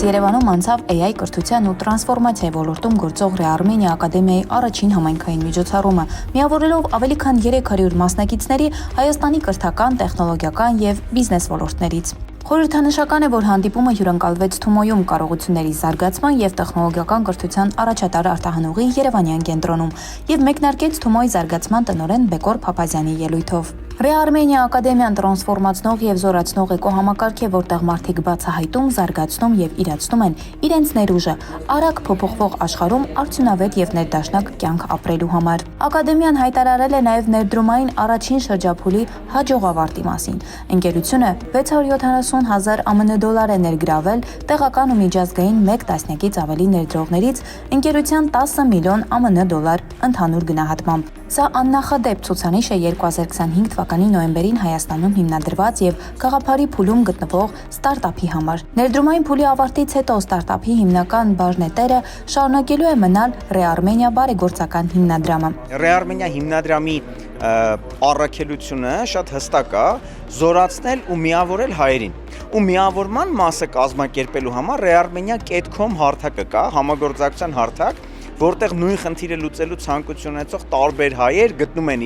Երևանում անցավ AI կրթության ու տրանսֆորմացիայի ոլորտում գործող Re-Armenia ակադեմիայի առաջին համայնքային միջոցառումը, միավորելով ավելի քան 300 մասնակիցների Հայաստանի կրթական, տեխնոլոգիական եւ բիզնես ոլորտներից։ Խորհրդանշական է, որ հանդիպումը հյուրընկալվեց Թումոյում կարողությունների զարգացման եւ տեխնոլոգիական կրթության առաջատար արտահանողի Երևանյան կենտրոնում եւ մեկնարկեց Թումոյի զարգացման տնօրեն Բեկոր Փափազյանի ելույթով։ Re-Armenia ակադեմիան տրանսֆորմացնող եւ զորացնող էկոհամակարգ է, որտեղ մարդիկ բացահայտում, զարգացնում եւ իրացնում են իրենց ներուժը արագ փոփոխվող աշխարհում արդյունավետ եւ ներդաշնակ կյանք ապրելու համար։ Ակադեմիան հայտարարել է նաեւ ներդրումային առաջին շրջափուլի հաջող ավարտի մասին։ Ընկերությունը 670,000 ԱՄՆ դոլար է ներգրավել տեղական ու միջազգային 1 տասնյակից ավելի ներդրողներից ընկերության 10 միլիոն ԱՄՆ դոլար ընդհանուր գնահատմամբ։ Սա աննախադեպ ցուցանիշ է 2025 թվականի նոյեմբերին Հայաստանում հիմնադրված եւ գաղափարի փուլում գտնվող ստարտափի համար։ Ներդրումային փուլի ավարտից հետո ստարտափի հիմնական բաժնետերը շարունակելու է մնալ Re-Armenia բարեգործական հիմնադրամը։ Re-Armenia հիմնադրամի առաքելությունը շատ հստակ է՝ զորացնել ու միավորել հայերին։ Ու միավորման մասը կազմակերպելու համար Re-Armenia.com հարթակը կա, համագործակցության հարթակ, որտեղ նույն խնդիրը լուծելու ցանկություն ունեցող տարբեր հայեր գտնում են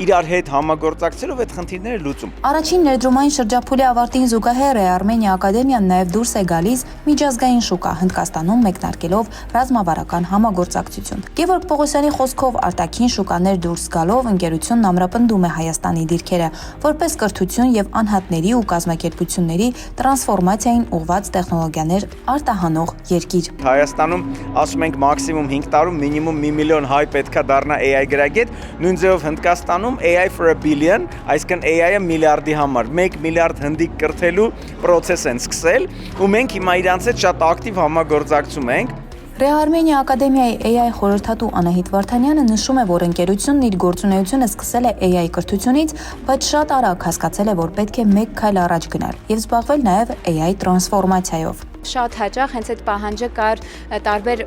իրար հետ համագործակցելով այդ խնդիրները լուծում։ Առաջին ներդրումային շրջափուլի ավարտին զուգահեռ Re-Armenia ակադեմիան նաև դուրս է գալիս միջազգային շուկա, Հնդկաստանում մեկնարկելով ռազմավարական համագործակցություն։ Գևորգ Պողոսյանի խոսքով արտաքին շուկաներ դուրս գալով ընկերությունն ամրապնդում է Հայաստանի դիրքերը, որպես կրթություն եւ անհատների ու կազմակերպությունների տրանսֆորմացիային ուղղված տեխնոլոգիաներ արտահանող երկիր։ Հայաստանում ասում ենք մաքսիմում 5 տարում մինիմում 1 միլիոն հայ պետքա դառնա AI գրագետ, նույն ձևով Հնդկաստանում AI for a billion, այսինքն AI-ը միլիարդի համար, 1 միլիարդ հնդիկ կրթելու process են սկսել, ու մենք հիմա իրանց հետ շատ ակտիվ համագործակցում ենք։ Re-Armenia ակադեմիայի AI խորհրդատու Անահիտ Վարդանյանը նշում է, որ ընկերությունն իր գործունեությունը սկսել է AI կրթությունից, բայց շատ արագ հասկացել է, որ պետք է մեկ քայլ առաջ գնալ եւ զբաղվել նաեւ AI տրանսֆորմացիայով։ Շատ հաճախ հենց այդ պահանջը կար տարբեր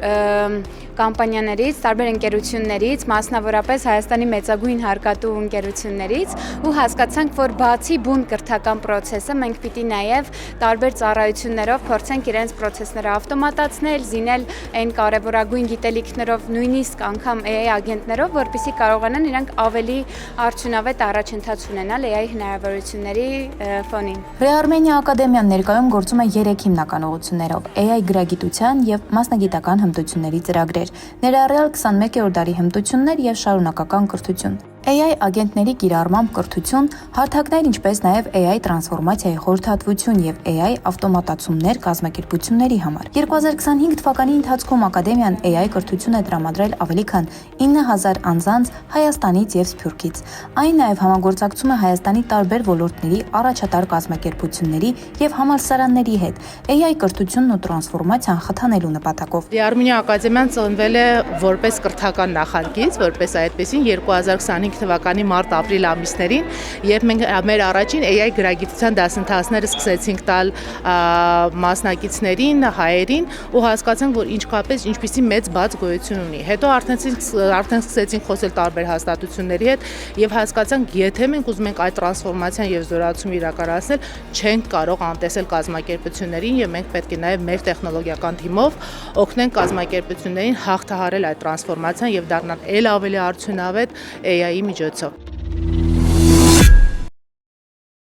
կամպանիաներից, տարբեր ընկերություններից, մասնավորապես Հայաստանի մեծագույն հարկատու ընկերություններից, ու հասկացանք, որ բացի բուն կրթական process-ը մենք պիտի նաև տարբեր ծառայություններով փորձենք իրենց process-ները ավտոմատացնել, զինել այն կարևորագույն գիտելիքներով, նույնիսկ անգամ AI ագենտներով, որպեսզի կարողանան իրանք ավելի արդյունավետ առաջընթաց ունենալ AI հնարավորությունների ֆոնին։ Re-Armenia ակադեմիան ներկայում գործում է 3 հիմնական ուղղություններով՝ AI գրագիտության եւ մասնագիտական հմտությունների ծրագրեր, ներառյալ 21-րդ դարի հմտություններ եւ շարունակական կրթություն։ AI ագենտների կիրառմամբ կրթություն, հարթակներ, ինչպես նաև AI տրանսֆորմացիայի խորհրդատվություն եւ AI ավտոմատացումներ կազմակերպությունների համար։ 2025 թվականի ընթացքում ակադեմիան AI կրթություն է տրամադրել ավելի քան 9000 անձանց Հայաստանից եւ Սփյուռքից։ Այն նաև համագործակցում է Հայաստանի տարբեր ոլորտների առաջատար կազմակերպությունների եւ համալսարանների հետ AI կրթությունն ու տրանսֆորմացիան խթանելու նպատակով։ Re-Armenia ակադեմիան ծնվել է որպես կրթական նախագիծ, որպես այդպեսին 2025 թվականի մարտ-ապրիլ ամիսներին, երբ մենք մեր առաջին AI գրագիտության դասընթացները սկսեցինք տալ մասնակիցներին, հայերին, ու հասկացանք, որ ինչպիսի մեծ բաց գոյություն ունի։ Հետո արդեն սկսեցինք խոսել տարբեր հաստատությունների հետ եւ հասկացանք, եթե մենք ուզում ենք այդ տրանսֆորմացիան եւ զորացումը իրականացնել, չենք կարող անտեսել կազմակերպություններին եւ մենք պետք է նաեւ մեր տեխնոլոգիական թիմով օգնենք կազմակերպություններին հաղթահարել այդ տրանսֆորմացիան եւ դառնալ ել ավելի արդյունավետ AI միջոցով։